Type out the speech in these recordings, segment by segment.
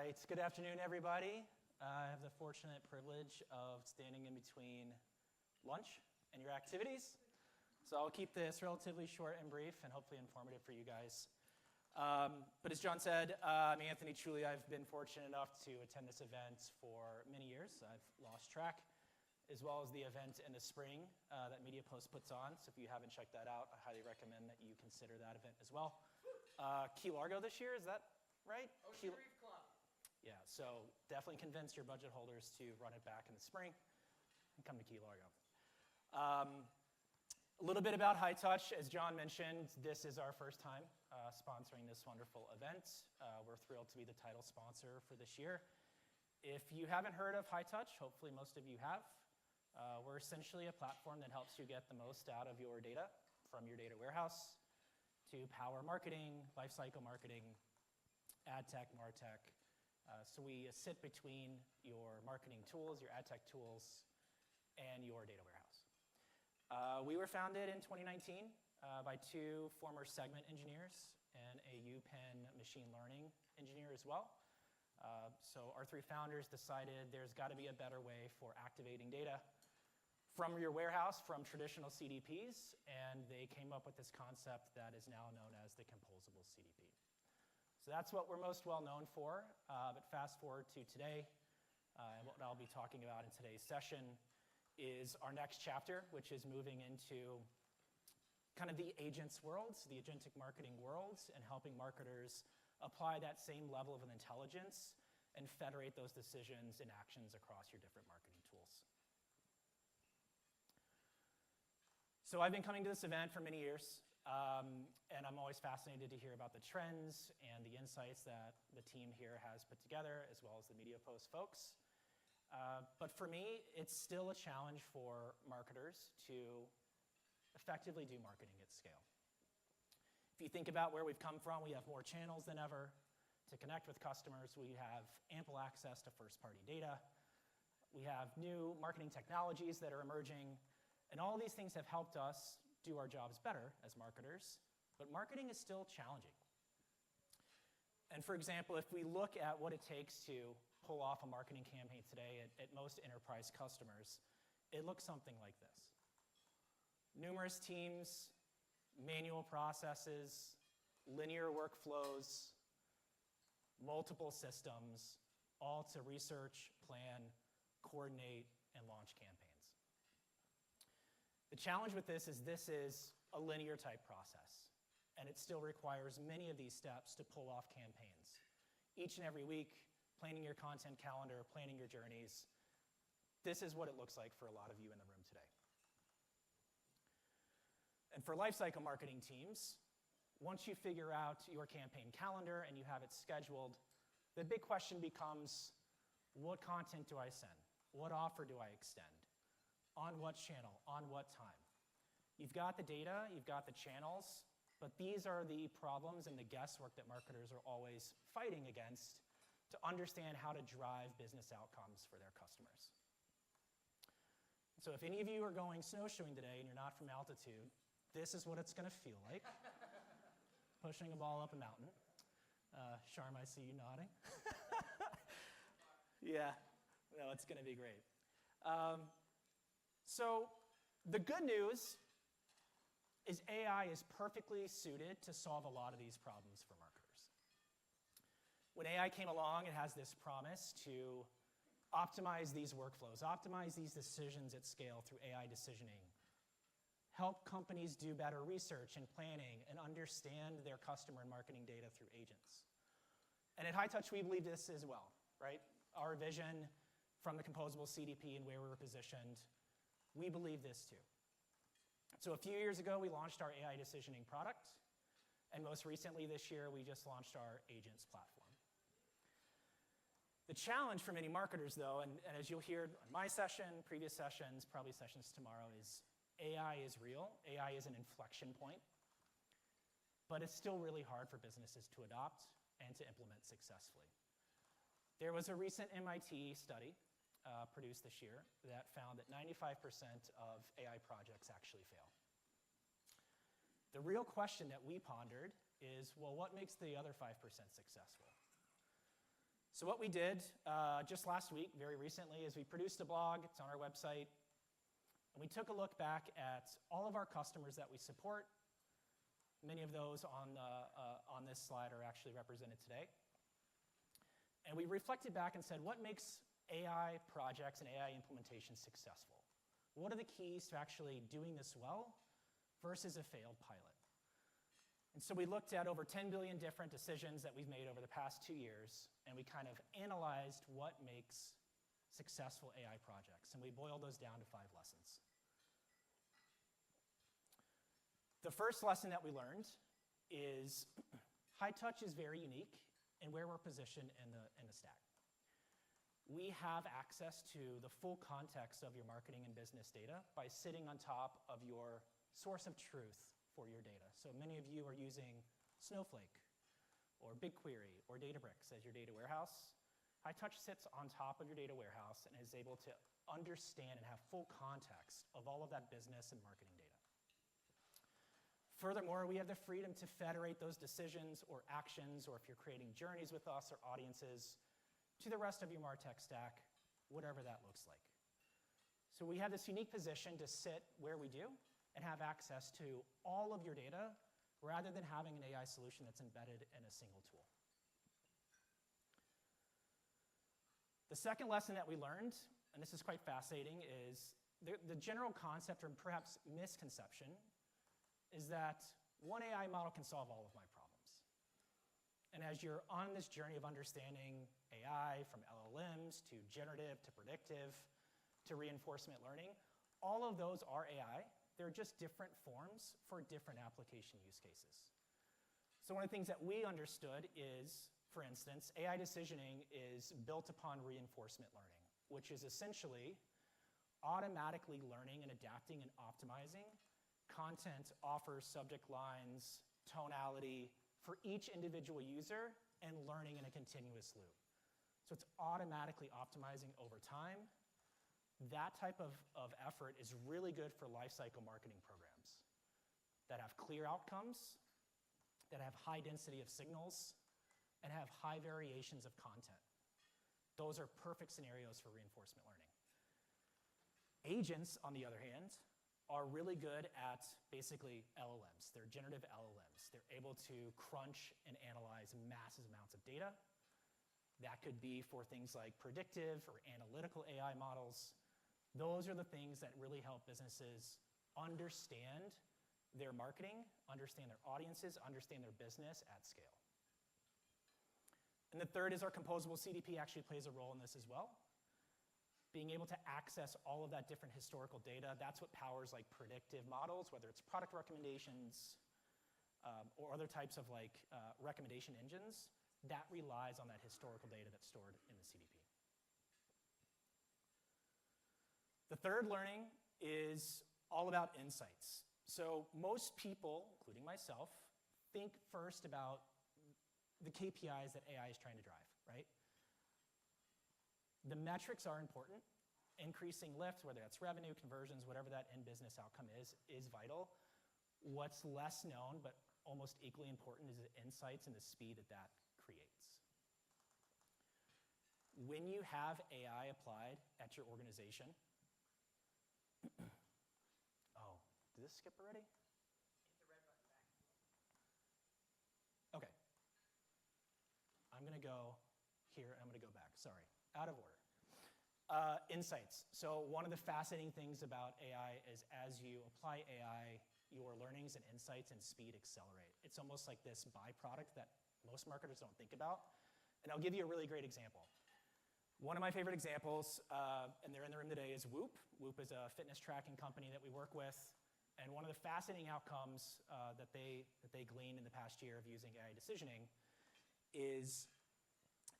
right, good afternoon, everybody. I have the fortunate privilege of standing in between lunch and your activities. So I'll keep this relatively short and brief and hopefully informative for you guys. But as John said, I'm Anthony Truly. I've been fortunate enough to attend this event for many years. I've lost track, as well as the event in the spring that MediaPost puts on. So if you haven't checked that out, I highly recommend that you consider that event as well. Key Largo this year, is that right? Ocean Reef Club. Yeah, so definitely convince your budget holders to run it back in the spring and come to Key Largo. A little bit about Hightouch. As John mentioned, this is our first time sponsoring this wonderful event. We're thrilled to be the title sponsor for this year. If you haven't heard of Hightouch, hopefully most of you have. We're essentially a platform that helps you get the most out of your data from your data warehouse to power marketing, lifecycle marketing, ad tech, martech. So we sit between your marketing tools, your ad tech tools, and your data warehouse. We were founded in 2019 by two former Segment engineers and a UPenn machine learning engineer as well. So our three founders decided there's got to be a better way for activating data from your warehouse, from traditional CDPs, and they came up with this concept that is now known as the composable CDP. So that's what we're most well known for, but fast forward to today, and what I'll be talking about in today's session is our next chapter, which is moving into kind of the agents world, the agentic marketing world, and helping marketers apply that same level of intelligence and federate those decisions and actions across your different marketing tools. So I've been coming to this event for many years, and I'm always fascinated to hear about the trends and the insights that the team here has put together, as well as the MediaPost folks. But for me, it's still a challenge for marketers to effectively do marketing at scale. If you think about where we've come from, we have more channels than ever to connect with customers. We have ample access to first-party data. We have new marketing technologies that are emerging. And all these things have helped us do our jobs better as marketers, but marketing is still challenging. And for example, if we look at what it takes to pull off a marketing campaign today at most enterprise customers, it looks something like this. Numerous teams, manual processes, linear workflows, multiple systems, all to research, plan, coordinate, and launch campaigns. The challenge with this is a linear type process, and it still requires many of these steps to pull off campaigns. Each and every week, planning your content calendar, planning your journeys, this is what it looks like for a lot of you in the room today. And for lifecycle marketing teams, once you figure out your campaign calendar and you have it scheduled, the big question becomes, what content do I send? What offer do I extend? On what channel? On what time? You've got the data, you've got the channels, but these are the problems and the guesswork that marketers are always fighting against to understand how to drive business outcomes for their customers. So if any of you are going snowshoeing today and you're not from altitude, this is what it's going to feel like. Pushing a ball up a mountain. Sharm, I see you nodding. Yeah, no, it's going to be great. So the good news is AI is perfectly suited to solve a lot of these problems for marketers. When AI came along, it has this promise to optimize these workflows, optimize these decisions at scale through AI decisioning, help companies do better research and planning, and understand their customer and marketing data through agents. And at Hightouch, we believe this as well, right? Our vision from the composable CDP and where we were positioned, we believe this too. So a few years ago, we launched our AI decisioning product, and most recently this year, we just launched our agents platform. The challenge for many marketers, though, and as you'll hear on my session, previous sessions, probably sessions tomorrow, is AI is real. AI is an inflection point, but it's still really hard for businesses to adopt and to implement successfully. There was a recent MIT study produced this year that found that 95% of AI projects actually fail. The real question that we pondered is, well, what makes the other 5% successful? So what we did just last week, very recently, is we produced a blog. It's on our website. And we took a look back at all of our customers that we support. Many of those on this slide are actually represented today. And we reflected back and said, what makes AI projects and AI implementations successful? What are the keys to actually doing this well versus a failed pilot? And so we looked at over 10 billion different decisions that we've made over the past 2 years, and we kind of analyzed what makes successful AI projects. And we boiled those down to 5 lessons. The first lesson that we learned is Hightouch is very unique in where we're positioned in the stack. We have access to the full context of your marketing and business data by sitting on top of your source of truth for your data. So many of you are using Snowflake or BigQuery or Databricks as your data warehouse. Hightouch sits on top of your data warehouse and is able to understand and have full context of all of that business and marketing data. Furthermore, we have the freedom to federate those decisions or actions, or if you're creating journeys with us or audiences, to the rest of your MarTech stack, whatever that looks like. So we have this unique position to sit where we do and have access to all of your data rather than having an AI solution that's embedded in a single tool. The second lesson that we learned, and this is quite fascinating, is the general concept or perhaps misconception is that one AI model can solve all of my problems. And as you're on this journey of understanding AI, from LLMs to generative to predictive to reinforcement learning, all of those are AI. They're just different forms for different application use cases. So one of the things that we understood is, for instance, AI decisioning is built upon reinforcement learning, which is essentially automatically learning and adapting and optimizing content, offers, subject lines, tonality for each individual user and learning in a continuous loop. So it's automatically optimizing over time. That type of effort is really good for lifecycle marketing programs that have clear outcomes, that have high density of signals, and have high variations of content. Those are perfect scenarios for reinforcement learning. Agents, on the other hand, are really good at basically LLMs. They're generative LLMs. They're able to crunch and analyze massive amounts of data. That could be for things like predictive or analytical AI models. Those are the things that really help businesses understand their marketing, understand their audiences, understand their business at scale. And the third is our composable CDP actually plays a role in this as well. Being able to access all of that different historical data, that's what powers like predictive models, whether it's product recommendations or other types of like recommendation engines, that relies on that historical data that's stored in the CDP. The third learning is all about insights. So most people, including myself, think first about the KPIs that AI is trying to drive, right? The metrics are important. Increasing lift, whether that's revenue, conversions, whatever that end business outcome is vital. What's less known, but almost equally important, is the insights and the speed that that creates. When you have AI applied at your organization, oh, did this skip already? Hit the red button back. Okay. I'm going to go here, and I'm going to go back. Sorry. Out of order. Insights. So one of the fascinating things about AI is as you apply AI, your learnings and insights and speed accelerate. It's almost like this byproduct that most marketers don't think about. And I'll give you a really great example. One of my favorite examples, and they're in the room today, is Whoop. Whoop is a fitness tracking company that we work with. And one of the fascinating outcomes that they gleaned in the past year of using AI decisioning is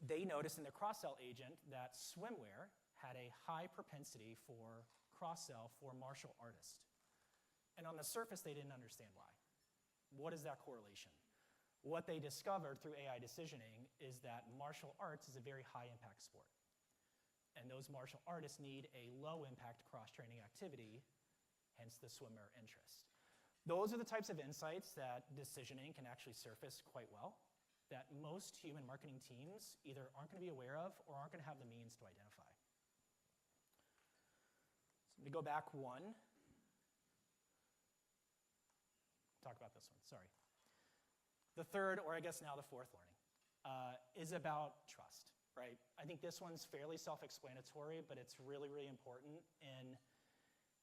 they noticed in their cross-sell agent that swimwear had a high propensity for cross-sell for martial artists. And on the surface, they didn't understand why. What is that correlation? What they discovered through AI decisioning is that martial arts is a very high-impact sport. And those martial artists need a low-impact cross-training activity, hence the swimwear interest. Those are the types of insights that decisioning can actually surface quite well. that most human marketing teams either aren't going to be aware of or aren't going to have the means to identify. So let me go back one. Talk about this one, sorry. The third, or I guess now the fourth learning, is about trust, right? I think this one's fairly self-explanatory, but it's really, really important in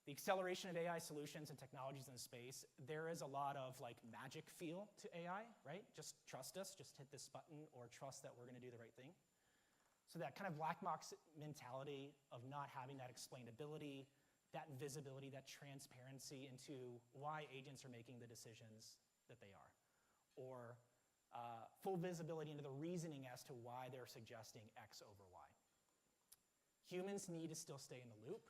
the acceleration of AI solutions and technologies in space. There is a lot of like magic feel to AI, right? Just trust us, just hit this button, or trust that we're gonna do the right thing. So that kind of black box mentality of not having that explainability, that visibility, that transparency into why agents are making the decisions that they are, or full visibility into the reasoning as to why they're suggesting X over Y. Humans need to still stay in the loop.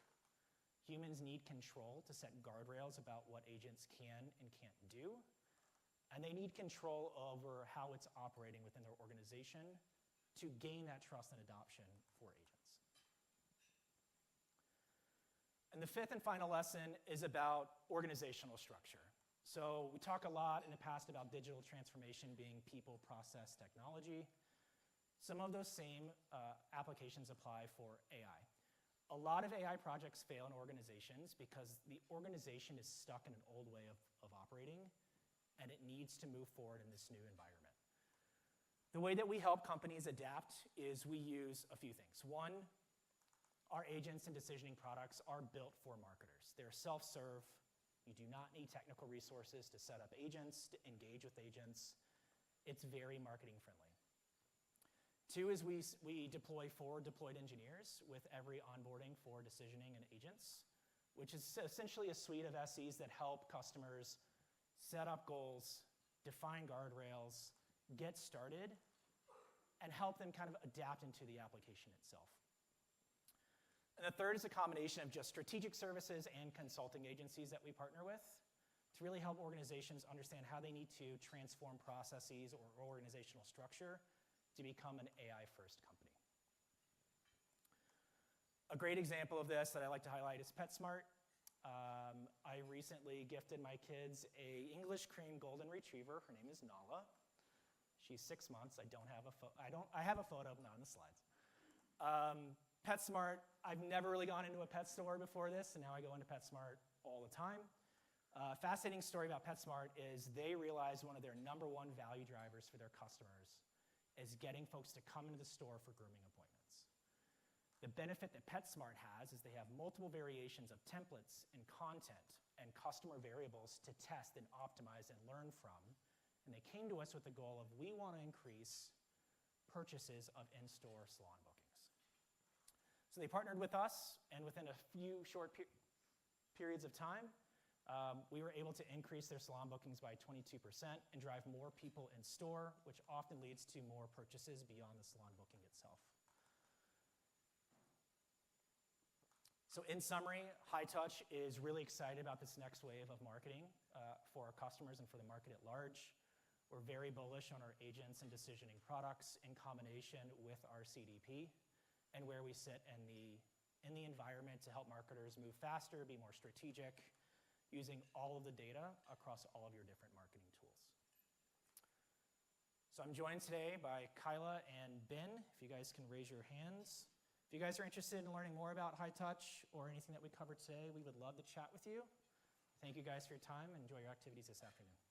Humans need control to set guardrails about what agents can and can't do. And they need control over how it's operating within their organization to gain that trust and adoption for agents. And the fifth and final lesson is about organizational structure. So we talk a lot in the past about digital transformation being people, process, technology. Some of those same applications apply for AI. A lot of AI projects fail in organizations because the organization is stuck in an old way of operating, and it needs to move forward in this new environment. The way that we help companies adapt is we use a few things. One, our agents and decisioning products are built for marketers. They're self-serve. You do not need technical resources to set up agents, to engage with agents. It's very marketing friendly. Two is we deploy forward deployed engineers with every onboarding for decisioning and agents, which is essentially a suite of SEs that help customers set up goals, define guardrails, get started, and help them kind of adapt into the application itself. And the third is a combination of just strategic services and consulting agencies that we partner with to really help organizations understand how they need to transform processes or organizational structure to become an AI-first company. A great example of this that I like to highlight is PetSmart. I recently gifted my kids a English cream golden retriever. Her name is Nala. She's 6 months. I have a photo, not in the slides. PetSmart, I've never really gone into a pet store before this, and now I go into PetSmart all the time. Fascinating story about PetSmart is they realized one of their #1 value drivers for their customers is getting folks to come into the store for grooming appointments. The benefit that PetSmart has is they have multiple variations of templates and content and customer variables to test and optimize and learn from. And they came to us with the goal of we want to increase purchases of in-store salon bookings. So they partnered with us, and within a few short periods of time, we were able to increase their salon bookings by 22% and drive more people in store, which often leads to more purchases beyond the salon booking itself. So in summary, Hightouch is really excited about this next wave of marketing for our customers and for the market at large. We're very bullish on our agents and decisioning products in combination with our CDP and where we sit in the environment to help marketers move faster, be more strategic, using all of the data across all of your different marketing tools. So I'm joined today by Kyla and Ben. If you guys can raise your hands. If you guys are interested in learning more about Hightouch or anything that we covered today, we would love to chat with you. Thank you guys for your time and enjoy your activities this afternoon.